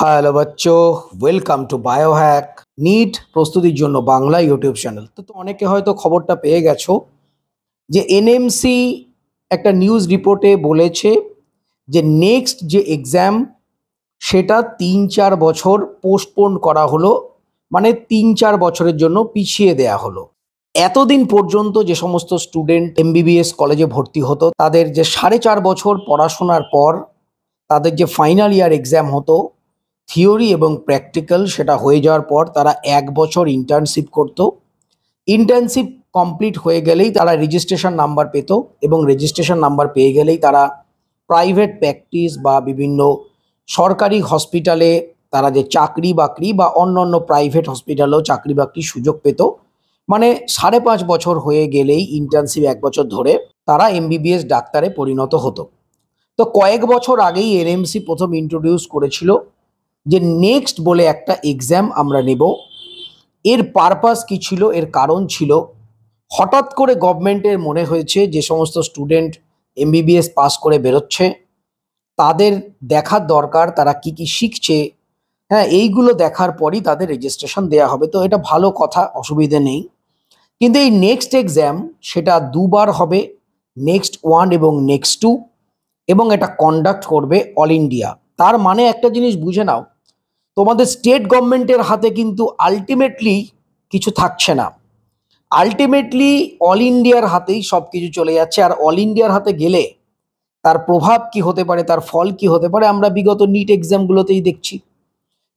Hello বাচ্চো, welcome to Biohack. NEET প্রস্তুতির জন্য বাংলা ইউটিউব চ্যানেল। তো অনেকে হয়তো খবরটা পেয়ে গেছো যে এনএমসি একটা নিউজ রিপোর্টে বলেছে যে নেক্সট যে এক্সাম সেটা ৩-৪ বছর পোস্টপোন করা হলো, মানে ৩-৪ বছরের জন্য পিছিয়ে দেয়া হলো। এতদিন পর্যন্ত যে সমস্ত স্টুডেন্ট এমবিবিএস কলেজে ভর্তি হতো তাদের যে 4.5 বছর পড়াশোনার পর তাদের যে ফাইনাল ইয়ার এক্সাম হতো, থিওরি এবং প্র্যাকটিক্যাল, সেটা হয়ে যাওয়ার পর তারা 1 বছর ইন্টার্নশিপ করত। ইন্টার্নশিপ কমপ্লিট হয়ে গেলেই তারা রেজিস্ট্রেশন নাম্বার পেত এবং রেজিস্ট্রেশন নাম্বার পেয়ে গেলেই তারা প্রাইভেট প্র্যাকটিস বা বিভিন্ন সরকারি হসপিটালে তারা যে চাকরি বাকরি বা অন্য প্রাইভেট হসপিটালেও চাকরি বাকরির সুযোগ পেত। মানে 5.5 বছর হয়ে গেলেই ইন্টার্নশিপ 1 বছর ধরে তারা এমবিবিএস ডাক্তারে পরিণত হতো। তো কয়েক বছর আগেই এনএমসি প্রথম ইন্ট্রোডিউস করেছিল যে নেক্সট বলে একটা এক্সাম আমরা নেব। এর পারপাস কি ছিল, এর কারণ ছিল হঠাৎ করে গভর্নমেন্টের মনে হয়েছে যে সমস্ত স্টুডেন্ট এমবিবিএস পাস করে বেরোচ্ছে তাদের দেখার দরকার তারা কি কি শিখছে। হ্যাঁ, এইগুলো দেখার পরই তাদের রেজিস্ট্রেশন দেওয়া হবে। তো এটা ভালো কথা, অসুবিধে নেই। কিন্তু এই নেক্সট এক্সাম সেটা দুবার হবে, নেক্সট 1 এবং নেক্সট 2, এবং এটা কন্ডাক্ট করবে অল ইন্ডিয়া। তার মানে একটা জিনিস বুঝে নাও, তোমাদের স্টেট গভর্নমেন্টের হাতে কিন্তু আলটিমেটলি কিছু থাকছে না। আলটিমেটলি অল ইন্ডিয়ার হাতেই সব কিছু চলে যাচ্ছে। আর অল ইন্ডিয়ার হাতে গেলে তার প্রভাব কি হতে পারে, তার ফল কি হতে পারে, আমরা বিগত নিট এক্সামগুলোতেই দেখছি।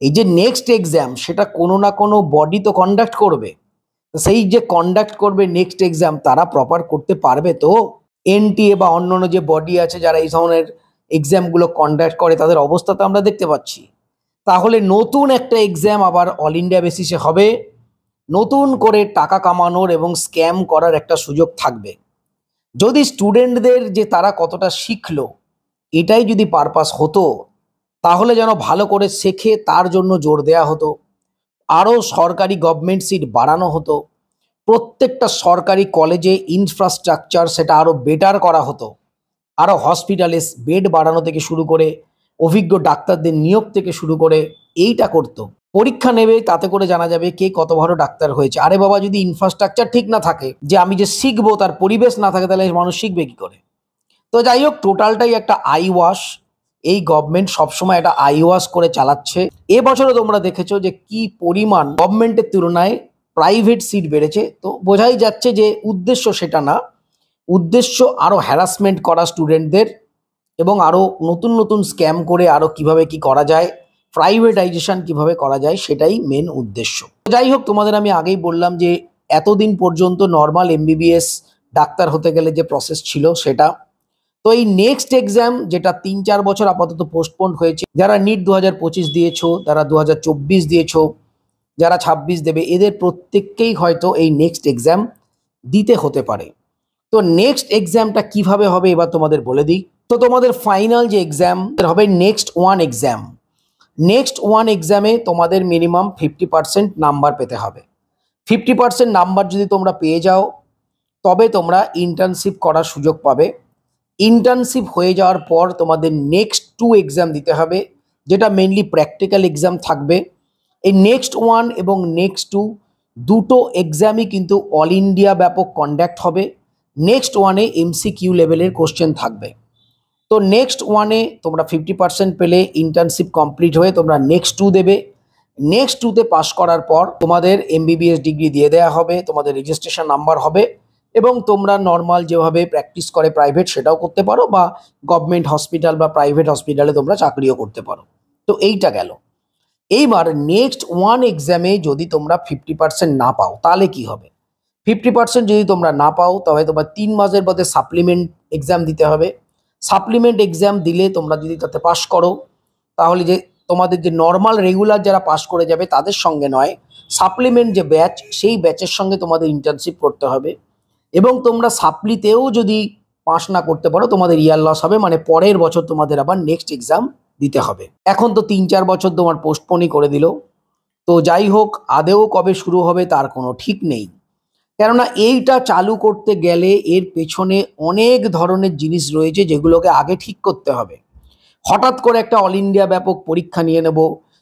এই যে নেক্সট এক্সাম সেটা কোনো না কোনো বডি তো কন্ডাক্ট করবে। সেই যে কন্ডাক্ট করবে নেক্সট এক্সাম, তারা প্রপার করতে পারবে তো? এনটিএ বা অন্যান্য যে বডি আছে যারা এই ধরনের এক্সামগুলো কন্ডাক্ট করে, তাদের অবস্থা তো আমরা দেখতে পাচ্ছি। তাহলে নতুন একটা এক্সাম আবার অল ইন্ডিয়া বেসিসে হবে, নতুন করে টাকা কামানোর এবং স্ক্যাম করার একটা সুযোগ থাকবে। যদি স্টুডেন্টদের যে তারা কতটা শিখলো এটাই যদি পারপাস হতো, তাহলে যেন ভালো করে শেখে তার জন্য জোর দেয়া হতো, আরও সরকারি গভর্নমেন্ট সিট বাড়ানো হতো, প্রত্যেকটা সরকারি কলেজে ইনফ্রাস্ট্রাকচার সেটা আরও বেটার করা হতো, আরও হসপিটালে বেড বাড়ানো থেকে শুরু করে অভিজ্ঞ ডাক্তারদের নিয়োগ থেকে শুরু করে এইটা করতো। পরীক্ষা নেবে, তাতে করে জানা যাবে কে কত ভালো ডাক্তার হয়েছে। আরে বাবা, যদি ইনফ্রাস্ট্রাকচার ঠিক না থাকে, যে আমি যে শিখবো তার পরিবেশ না থাকে, তাহলে মানুষ শিখবে কি করে? তো যাই হোক, টোটালটাই একটা আই ওয়াশ। এই গভর্নমেন্ট সবসময় একটা আই ওয়াশ করে চালাচ্ছে। এবছরও তোমরা দেখেছো যে কি পরিমাণ গভর্নমেন্টের তুলনায় প্রাইভেট সিট বেড়েছে। তো বোঝাই যাচ্ছে যে উদ্দেশ্য সেটা না, উদ্দেশ্য আরও হ্যারাসমেন্ট করা স্টুডেন্টদের এবং আরও নতুন নতুন স্ক্যাম করে আরও কিভাবে কি করা যায়, প্রাইভেটাইজেশন কিভাবে করা যায়, সেটাই মেন উদ্দেশ্য। যাই হোক, তোমাদের আমি আগেই বললাম যে এতদিন পর্যন্ত নর্মাল এমবিবিএস ডাক্তার হতে গেলে যে প্রসেস ছিল সেটা। তো এই নেক্সট এক্সাম যেটা 3-4 বছর আপাতত পোস্টপোন হয়েছে, যারা নিট 2025 দিয়েছো, যারা 2024 দিয়েছো, যারা 26 দেবে, এদের প্রত্যেককেই হয়তো এই নেক্সট এক্সাম দিতে হতে পারে। তো নেক্সট এক্সামটা কিভাবে হবে এবার তোমাদের বলে দিই। তো তোমাদের ফাইনাল যে এক্সাম হবে নেক্সট 1 এক্সাম, নেক্সট 1 এক্সামে তোমাদের মিনিমাম 50% নাম্বার পেতে হবে। 50% নাম্বার যদি তোমরা পেয়ে যাও তবে তোমরা ইন্টার্নশিপ করার সুযোগ পাবে। ইন্টার্নশিপ হয়ে যাওয়ার পর তোমাদের নেক্সট 2 এক্সাম দিতে হবে, যেটা মেনলি প্র্যাকটিক্যাল এক্সাম থাকবে। এই নেক্সট 1 এবং নেক্সট 2 দুটো এক্সামই কিন্তু অল ইন্ডিয়া ব্যাপক কন্ডাক্ট হবে। নেক্সট 1-এ এমসিকিউ লেভেলের কোশ্চেন থাকবে। তো নেক্সট 1-এ তোমরা 50% পেলে ইন্টার্নশিপ কমপ্লিট হয়ে তোমরা নেক্সট 2 দেবে। নেক্সট 2-তে পাস করার পর তোমাদের এমবিবিএস ডিগ্রি দিয়ে দেওয়া হবে, তোমাদের রেজিস্ট্রেশন নাম্বার হবে এবং তোমরা নর্মাল যেভাবে প্র্যাকটিস করে প্রাইভেট সেটাও করতে পারো, বা গভর্নমেন্ট হসপিটাল বা প্রাইভেট হসপিটালে তোমরা চাকরিও করতে পারো। তো এইটা গেল। এইবার নেক্সট 1 এক্সামে যদি তোমরা 50% না পাও তাহলে কি হবে? 50% যদি তোমরা না পাও তবে তোমার 3 মাসের মধ্যে সাপ্লিমেন্ট এক্সাম দিতে হবে। সাপ্লিমেন্ট এক্সাম দিলে তোমরা যদি তাতে পাস করো, তাহলে যে তোমাদের যে নর্মাল রেগুলার যারা পাস করে যাবে তাদের সঙ্গে নয়, সাপ্লিমেন্ট যে ব্যাচ সেই ব্যাচের সঙ্গে তোমাদের ইন্টার্নশিপ করতে হবে। এবং তোমরা সাপ্লিতেও যদি পাস না করতে পারো তোমাদের ইয়ার লস হবে, মানে পরের বছর তোমাদের আবার নেক্সট এক্সাম দিতে হবে। এখন তো 3-4 বছর তোমার পোস্টপোনই করে দিল। তো যাই হোক, আদেও কবে শুরু হবে তার কোনো ঠিক নেই, কেননা এইটা চালু করতে গেলে এর পেছনে অনেক ধরনের জিনিস রয়েছে যেগুলোকে আগে ঠিক করতে হবে। হঠাৎ করে একটা অল ইন্ডিয়া ব্যাপক পরীক্ষা নিয়ে নেব,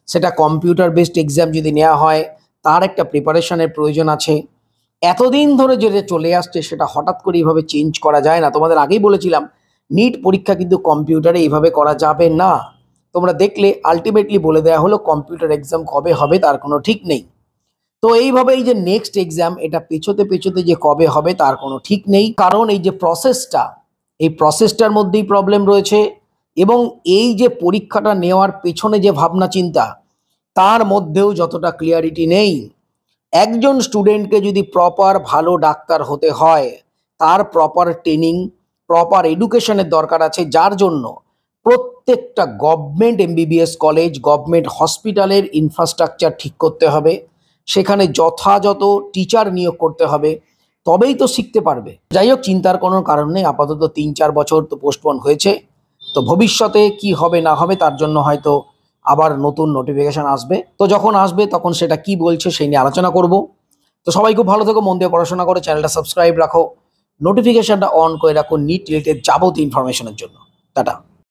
সেটা কম্পিউটার বেসড এক্সাম যদি নেওয়া হয় তার একটা প্রিপারেশনের প্রয়োজন আছে। এতদিন ধরে যেটা চলে আসছে সেটা হঠাৎ করে এইভাবে চেঞ্জ করা যায় না। তোমাদের আগেই বলেছিলাম নিট পরীক্ষা কিন্তু কম্পিউটারে এইভাবে করা যাবে না। তোমরা দেখলে আলটিমেটলি বলে দেওয়া হলো কম্পিউটার এক্সাম কবে হবে তার কোনো ঠিক নেই। তো এইভাবে এই যে নেক্সট এক্সাম এটা পেছোতে পেছোতে যে কবে হবে তার কোনো ঠিক নেই, কারণ এই যে প্রসেসটা, এই প্রসেসটার মধ্যেই প্রবলেম রয়েছে এবং এই যে পরীক্ষাটা নেওয়ার পেছনে যে ভাবনা চিন্তা তার মধ্যেও যতটা ক্লিয়ারিটি নেই। একজন স্টুডেন্টকে যদি প্রপার ভালো ডাক্তার হতে হয় তার প্রপার ট্রেনিং, প্রপার এডুকেশনের দরকার আছে, যার জন্য প্রত্যেকটা গভর্নমেন্ট এমবিবিএস কলেজ, গভর্নমেন্ট হসপিটালের ইনফ্রাস্ট্রাকচার ঠিক করতে হবে, সেখানে যথাযথ টিচার নিয়োগ করতে হবে, তবেই তো শিখতে পারবে। যাই হোক, চিন্তার কোনো কারণ নেই, আপাতত 3-4 বছর তো পোস্টপোন হয়েছে। তো ভবিষ্যতে কি হবে না হবে তার জন্য হয়তো আবার নতুন নোটিফিকেশন আসবে। তো যখন আসবে তখন সেটা কি বলছে সেই নিয়ে আলোচনা করব। তো সবাই খুব ভালো থেকো, মন দিয়ে পড়াশোনা করো, চ্যানেলটা সাবস্ক্রাইব রাখো, নোটিফিকেশনটা অন করে রাখো নিট রিলেটেড যাবতীয় ইনফরমেশনের জন্য। টাটা।